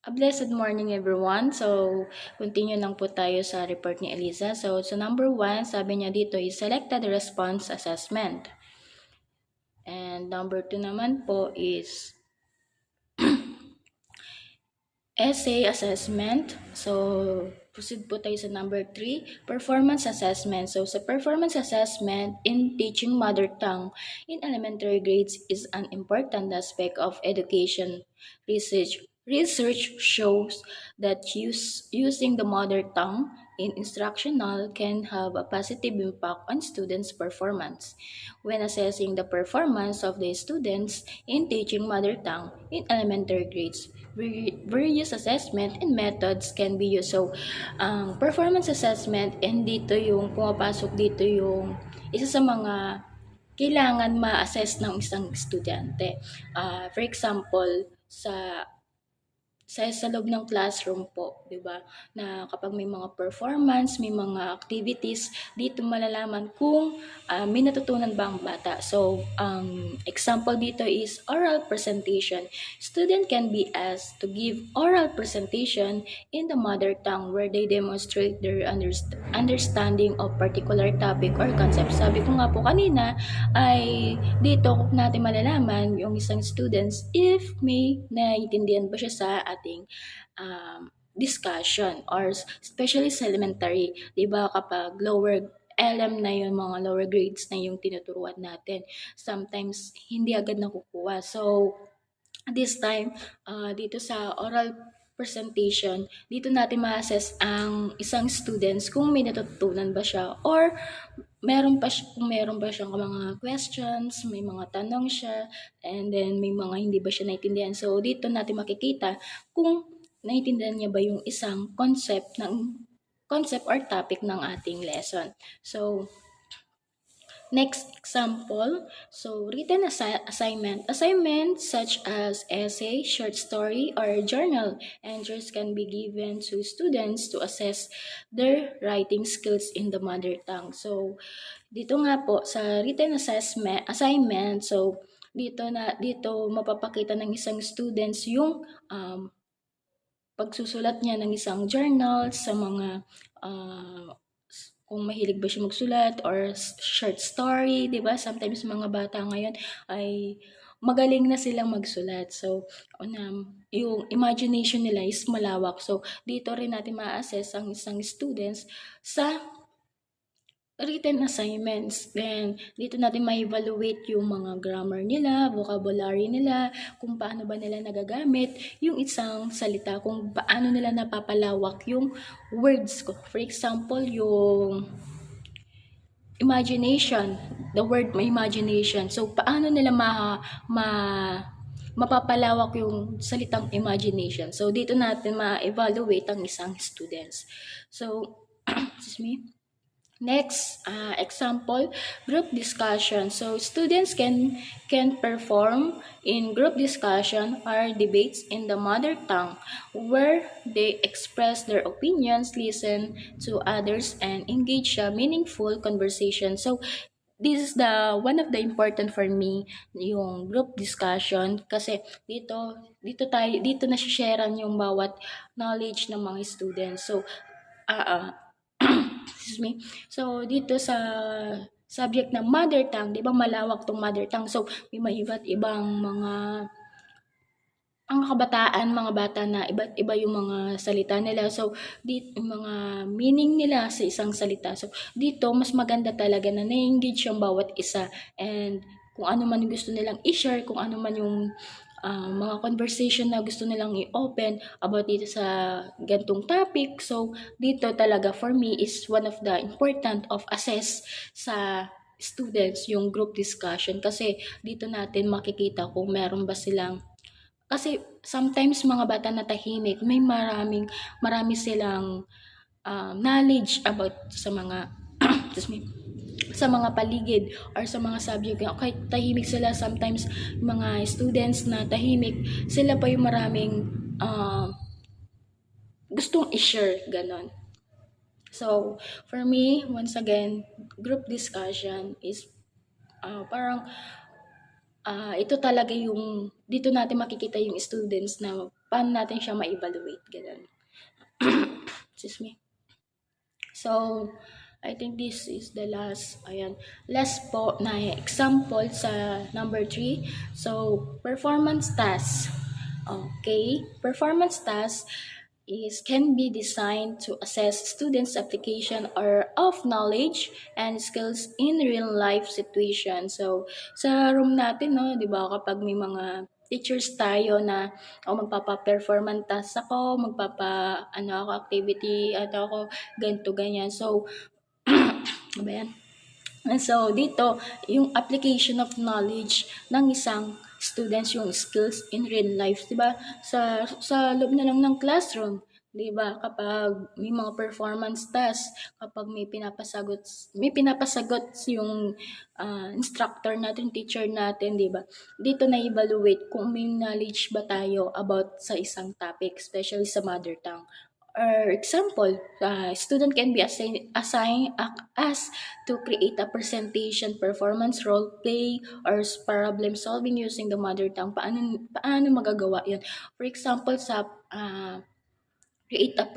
A blessed morning everyone. So, continue lang po tayo sa report ni Eliza. So number 1, sabi niya dito is selected response assessment. And number 2 naman po is essay assessment. So, proceed po tayo sa number 3, performance assessment. So, sa performance assessment in teaching mother tongue in elementary grades is an important aspect of education research. Research shows that using the mother tongue in instructional can have a positive impact on students' performance. When assessing the performance of the students in teaching mother tongue in elementary grades, various assessment and methods can be used. So, ang performance assessment, and dito yung pumapasok dito yung isa sa mga kailangan ma-assess ng isang estudyante. For example, sa loob ng classroom po, 'di ba? Na kapag may mga performance, may mga activities, dito malalaman kung may natutunan ba ang bata. So, ang example dito is oral presentation. Student can be asked to give oral presentation in the mother tongue where they demonstrate their understanding of particular topic or concept. Sabi ko nga po kanina ay dito natin malalaman yung isang students if may naiintindihan ba siya sa ating discussion, or especially sa elementary, 'di ba, kapag lower LM na yung mga lower grades na yung tinuturuan natin, sometimes hindi agad nakukuha. So, this time, dito sa oral presentation, dito natin ma-assess ang isang students kung may natutunan ba siya, or kung meron ba siyang mga questions, may mga tanong siya, and then may mga hindi ba siya naintindihan. So, dito natin makikita kung naintindihan niya ba yung isang concept or topic ng ating lesson. So, next example, so written assignment. Assignments such as essay, short story, or journal entries can be given to students to assess their writing skills in the mother tongue. So, dito nga po sa written assignment, so dito mapapakita ng isang students yung pagsusulat niya ng isang journal sa mga kung mahilig ba siya magsulat or short story, 'di ba? Sometimes mga bata ngayon ay magaling na silang magsulat. So, yung imagination nila is malawak. So, dito rin natin ma-assess ang isang students sa written assignments. Then, dito natin ma-evaluate yung mga grammar nila, vocabulary nila, kung paano ba nila nagagamit yung isang salita, kung paano nila napapalawak yung words ko. For example, yung imagination, the word may imagination. So, paano nila mapapalawak yung salitang imagination. So, dito natin ma-evaluate ang isang students. So, excuse me. Next example, group discussion. So students can perform in group discussion or debates in the mother tongue where they express their opinions, listen to others, and engage a meaningful conversation. So this is the one of the important for me, yung group discussion, kasi dito na sharean yung bawat knowledge ng mga students. So excuse me. So, dito sa subject ng mother tongue, di ba malawak tong mother tongue. So, may mga iba't ibang mga bata na iba't iba yung mga salita nila. So, yung mga meaning nila sa isang salita. So, dito, mas maganda talaga na na-engage yung bawat isa. And kung ano man yung gusto nilang i-share, kung ano man yung mga conversation na gusto nilang i-open about dito sa gantong topic. So, dito talaga for me is one of the important of assess sa students yung group discussion, kasi dito natin makikita kung meron ba silang, kasi sometimes mga bata na tahimik, may marami silang knowledge about sa mga excuse me, sa mga paligid or sa mga subject. Kahit tahimik sila, sometimes mga students na tahimik, sila pa yung maraming gustong i-share, ganon. So, for me, once again, group discussion is parang ito talaga yung, dito natin makikita yung students na paano natin siya ma-evaluate, gano'n. Excuse me. So, I think this is the last po na example sa number 3. So, performance task. Okay, performance task is can be designed to assess students' application or of knowledge and skills in real life situations. So, sa room natin, no, 'di ba, kapag may mga teachers tayo na magpapa-performance task ako, magpapa ako activity at ako ganito ganyan. So, ano ba 'yan? And so, dito, yung application of knowledge ng isang students, yung skills in real life, di ba? Sa loob na lang ng classroom, di ba? Kapag may mga performance task, kapag may pinapasagot yung instructor natin, teacher natin, di ba? Dito na-evaluate kung may knowledge ba tayo about sa isang topic, especially sa mother tongue. Or example, student can be assigned as to create a presentation, performance, role play, or problem solving using the mother tongue. Paano magagawa 'yun? For example, sa create a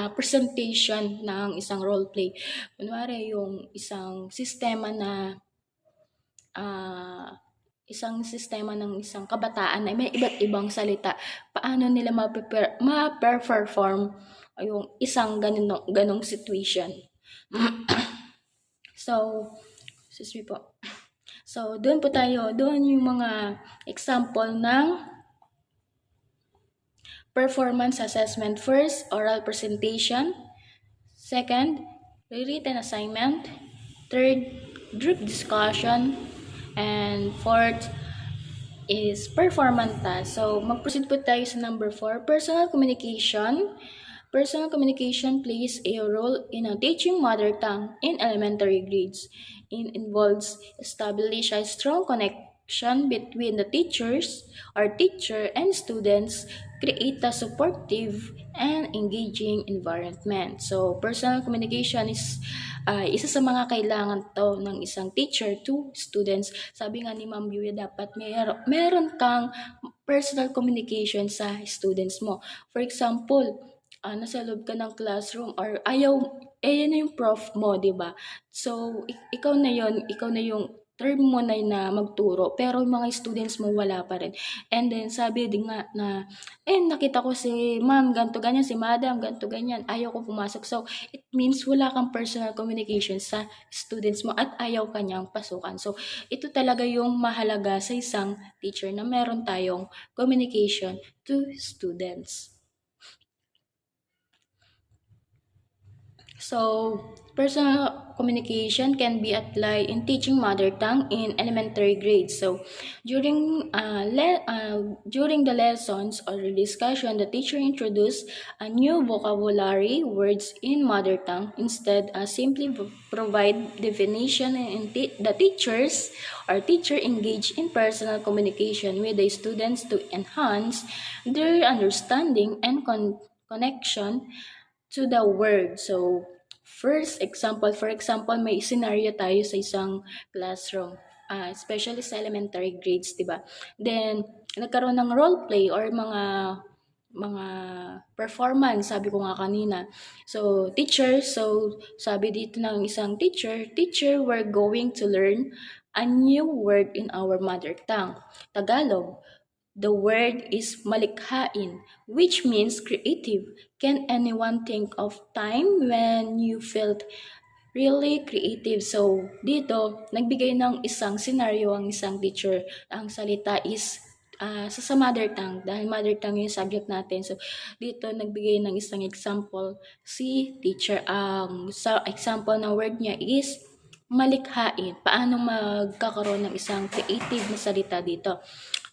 presentation ng isang role play. Kunwari yung ah, isang sistema ng isang kabataan ay may iba't ibang salita. Paano nila ma-perform yung isang ganong situation? So, excuse me po. So, doon yung mga example ng performance assessment. First, oral presentation. Second, written assignment. Third, group discussion. And fourth is performance task. So, mag-proceed po tayo sa number 4, personal communication. Personal communication plays a role in a teaching mother tongue in elementary grades. It involves establish a strong connection between the teacher and students, create a supportive and engaging environment. So, personal communication is isa sa mga kailangan to ng isang teacher to students. Sabi nga ni Ma'am Yuya, dapat meron kang personal communication sa students mo. For example, nasa loob ka ng classroom or yan na yung prof mo, 'di ba? So, ikaw na yung term mo na magturo, pero yung mga students mo wala pa rin. And then, sabi din nga na, nakita ko si ma'am ganto ganyan, si madam ganto ganyan, ayaw ko pumasok. So, it means wala kang personal communication sa students mo at ayaw kanyang pasukan. So, ito talaga yung mahalaga sa isang teacher na meron tayong communication to students. So, personal communication can be applied in teaching mother tongue in elementary grades. So, during the lessons or the discussion, the teacher introduced a new vocabulary words in mother tongue. Instead, simply provide definition, and the teacher engage in personal communication with the students to enhance their understanding and connection to the word. So, for example, may scenario tayo sa isang classroom, especially sa elementary grades, di ba? Then, nagkaroon ng role play or mga performance, sabi ko nga kanina. So, sabi dito ng isang teacher, we're going to learn a new word in our mother tongue, Tagalog. The word is malikhain, which means creative. Can anyone think of time when you felt really creative? So, dito, nagbigay ng isang scenario ang isang teacher. Ang salita is sa mother tongue, dahil mother tongue yung subject natin. So, dito, nagbigay ng isang example si teacher. Sa example ng word niya is malikhain. Paano magkakaroon ng isang creative na salita dito?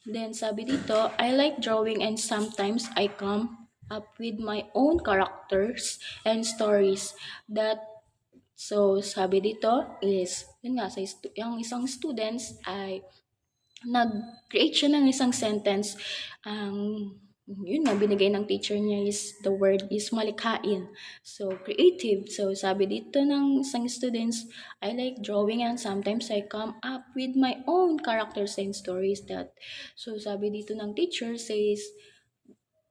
Then sabi dito, I like drawing and sometimes I come up with my own characters and stories that so sabi dito is yun nga yung isang students ay nag-create siya ng isang sentence. Yun nga, binigay ng teacher niya is, the word is malikhain. So, creative. So, sabi dito ng isang students, I like drawing and sometimes I come up with my own characters and stories that. So, sabi dito ng teacher says,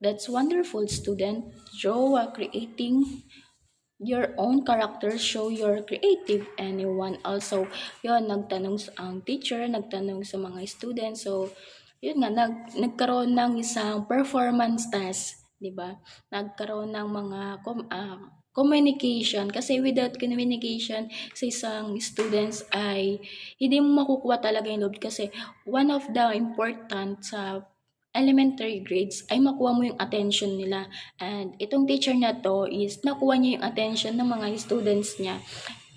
That's wonderful, student. Draw creating your own character, show your creative. Anyone also, yon nagtanong ang teacher, nagtanong sa mga students. So, yun nga, nagkaroon ng isang performance task, di ba? Nagkaroon ng mga communication. Kasi without communication sa isang students ay hindi mo makukuha talaga yung load. Kasi one of the important sa elementary grades ay makuha mo yung attention nila. And itong teacher na to is nakuha niya yung attention ng mga students niya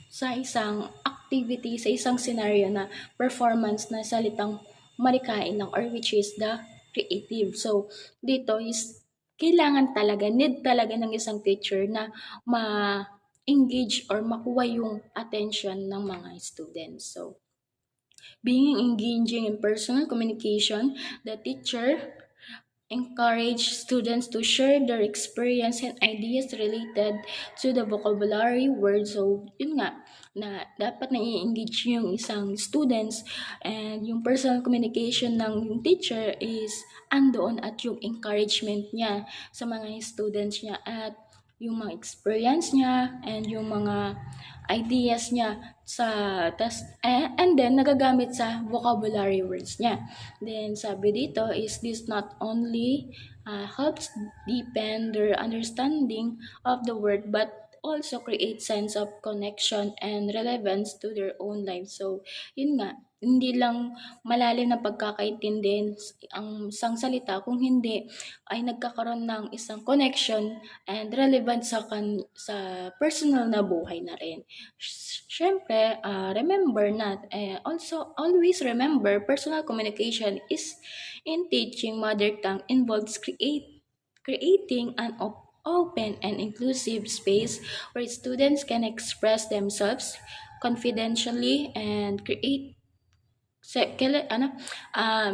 sa isang activity, sa isang scenario na performance na salitang marikain lang, or which is the creative. So, dito is kailangan talaga, need talaga ng isang teacher na ma-engage or makuha yung attention ng mga students. So, being engaging in personal communication, the teacher encourage students to share their experience and ideas related to the vocabulary word. So, yun nga, na dapat na i-engage yung isang students, and yung personal communication ng yung teacher is andoon at yung encouragement niya sa mga students niya, at yung mga experience niya and yung mga ideas niya sa and then nagagamit sa vocabulary words niya. Then sabi dito is this not only helps deepen their understanding of the word, but also create sense of connection and relevance to their own lives. So, yun nga, hindi lang malalim na pagkakaintindi ang isang salita, kung hindi ay nagkakaroon ng isang connection and relevant sa personal na buhay na rin. Siyempre, remember na, also always remember, personal communication is in teaching mother tongue involves creating an open and inclusive space where students can express themselves confidentially and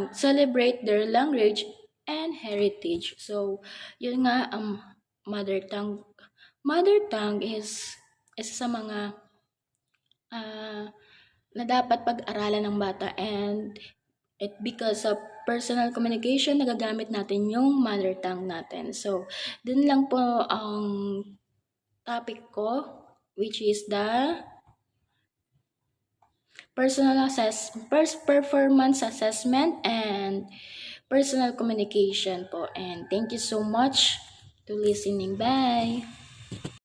celebrate their language and heritage. So, yun nga, mother tongue. Mother tongue is isa sa mga na dapat pag-aralan ng bata, and because of personal communication, nagagamit natin yung mother tongue natin. So, dun lang po ang topic ko, which is the performance assessment and personal communication po. And thank you so much to listening. Bye!